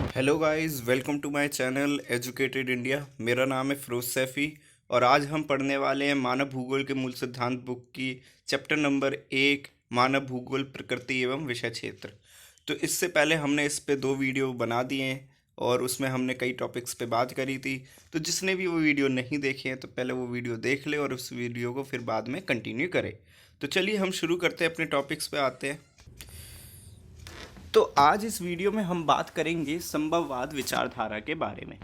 Hello guys, welcome to my channel educated India. मेरा नाम है फिरोज सैफ़ी और आज हम पढ़ने वाले हैं मानव भूगोल के मूल सिद्धांत बुक की चैप्टर नंबर 1 मानव भूगोल प्रकृति एवं विषय क्षेत्र। तो इससे पहले हमने इस पे 2 वीडियो बना दिए हैं और उसमें हमने कई टॉपिक्स पे बात करी थी। तो जिसने भी वो वीडियो नहीं देखे हैं तो पहले वो वीडियो देख ले और उस वीडियो को फिर बाद में कंटिन्यू करें। तो चलिए हम शुरू करते हैं, अपने टॉपिक्स पे आते हैं। तो आज इस वीडियो में हम बात करेंगे संभववाद विचारधारा के बारे में।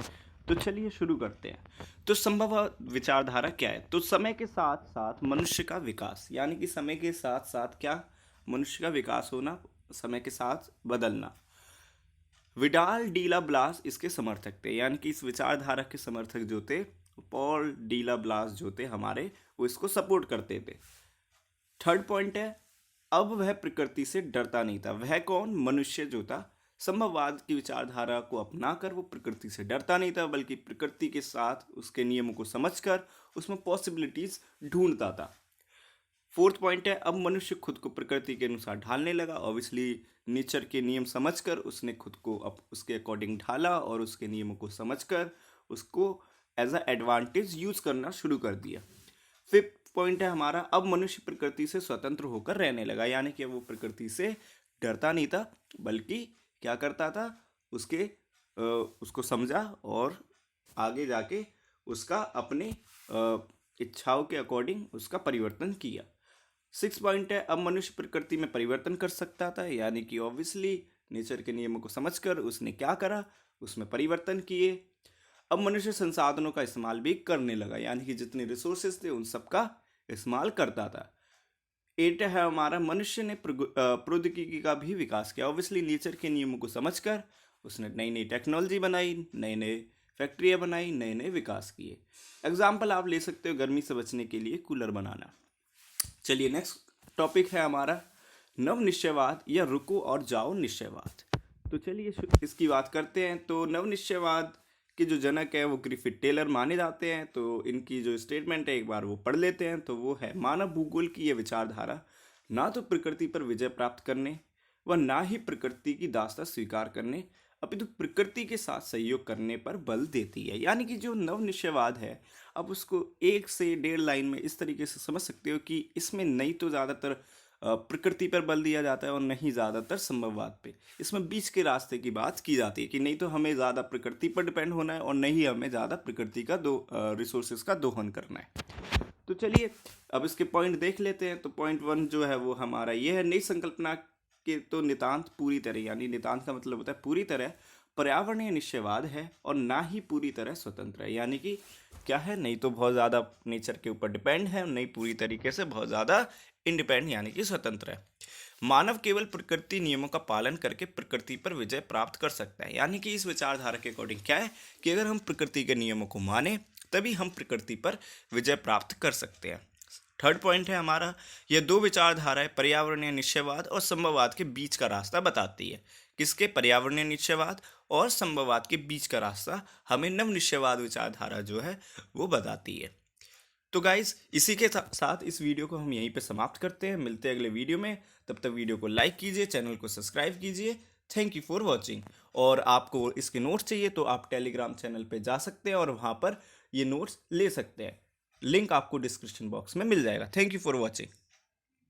तो चलिए शुरू करते हैं। तो संभववाद विचारधारा क्या है? तो समय के साथ साथ मनुष्य का विकास, यानी कि समय के साथ साथ क्या, मनुष्य का विकास होना, समय के साथ बदलना। विडाल डीला ब्लास इसके समर्थक थे, यानी कि इस विचारधारा के समर्थक जो थे, पॉल डीला ब्लास जो थे हमारे, वो इसको सपोर्ट करते थे। थर्ड पॉइंट है, अब वह प्रकृति से डरता नहीं था। वह कौन? मनुष्य जो था, संभववाद की विचारधारा को अपनाकर वो प्रकृति से डरता नहीं था, बल्कि प्रकृति के साथ उसके नियमों को समझकर उसमें पॉसिबिलिटीज ढूंढता था। फोर्थ पॉइंट है, अब मनुष्य खुद को प्रकृति के अनुसार ढालने लगा। ऑब्वियसली नेचर के नियम समझकर उसने खुद को अब उसके अकॉर्डिंग ढाला और उसके नियमों को समझकर उसको एज अ एडवांटेज यूज करना शुरू कर दिया। फिफ्थ पॉइंट है हमारा, अब मनुष्य प्रकृति से स्वतंत्र होकर रहने लगा, यानी कि वो प्रकृति से डरता नहीं था, बल्कि क्या करता था, उसको समझा और आगे जाके उसका अपने इच्छाओं के अकॉर्डिंग उसका परिवर्तन किया। सिक्स पॉइंट है, अब मनुष्य प्रकृति में परिवर्तन कर सकता था, यानी कि ऑब्वियसली नेचर के नियमों को समझकर उसने क्या करा, उसमें परिवर्तन किए। अब मनुष्य संसाधनों का इस्तेमाल भी करने लगा, यानी कि जितने रिसोर्सेज थे उन सब का इस्तेमाल करता था। एट है हमारा, मनुष्य ने प्रौद्योगिकी का भी विकास किया। ऑब्वियसली नेचर के नियमों को समझकर उसने नई नई टेक्नोलॉजी बनाई, नए नए फैक्ट्रियाँ बनाई, नए नए विकास किए। एग्जाम्पल आप ले सकते हो, गर्मी से बचने के लिए कूलर बनाना। चलिए नेक्स्ट टॉपिक है हमारा नव निश्चयवाद या रुको और जाओ निश्चयवाद। तो चलिए इसकी बात करते हैं। तो नव निश्चयवाद के जो जनक है वो ग्रिफिथ टेलर माने जाते हैं। तो इनकी जो स्टेटमेंट है एक बार वो पढ़ लेते हैं। तो वो है, मानव भूगोल की यह विचारधारा ना तो प्रकृति पर विजय प्राप्त करने व ना ही प्रकृति की दास्ता स्वीकार करने, अपितु प्रकृति के साथ सहयोग करने पर बल देती है। यानी कि जो नव निश्चयवाद है, अब उसको 1 से 1.5 लाइन में इस तरीके से समझ सकते हो कि इसमें नहीं तो ज़्यादातर प्रकृति पर बल दिया जाता है और नहीं ज़्यादातर संभववाद पे। इसमें बीच के रास्ते की बात की जाती है कि नहीं तो हमें ज़्यादा प्रकृति पर डिपेंड होना है और नहीं हमें ज़्यादा प्रकृति का रिसोर्सेज का दोहन करना है। तो चलिए अब इसके पॉइंट देख लेते हैं। तो पॉइंट 1 जो है वो हमारा ये है, नई संकल्पना के तो नितांत पूरी तरह, यानी नितांत का मतलब होता है पूरी तरह पर्यावरणीय निश्चयवाद है और ना ही पूरी तरह स्वतंत्र है। यानी कि क्या है, नहीं तो बहुत ज़्यादा नेचर के ऊपर डिपेंड है, नहीं पूरी तरीके से बहुत ज़्यादा इंडिपेंडेंट यानी कि स्वतंत्र है। मानव केवल प्रकृति नियमों का पालन करके प्रकृति पर विजय प्राप्त कर सकता है। यानी कि इस विचारधारा के अकॉर्डिंग क्या है कि अगर हम प्रकृति के नियमों को माने तभी हम प्रकृति पर विजय प्राप्त कर सकते हैं। थर्ड पॉइंट है हमारा, यह 2 विचारधाराएं पर्यावरणीय निश्चयवाद और संभववाद के बीच का रास्ता बताती है। किसके? पर्यावरणीय निश्चयवाद और संभववाद के बीच का रास्ता हमें नव निश्चयवाद विचारधारा जो है वो बताती है। तो गाइज इसी के साथ इस वीडियो को हम यहीं पे समाप्त करते हैं। मिलते हैं अगले वीडियो में। तब तक वीडियो को लाइक कीजिए, चैनल को सब्सक्राइब कीजिए। Thank you for watching. और आपको इसके नोट्स चाहिए तो आप टेलीग्राम चैनल पे जा सकते हैं और वहाँ पर ये नोट्स ले सकते हैं। लिंक आपको डिस्क्रिप्शन बॉक्स में मिल जाएगा। Thank you for watching.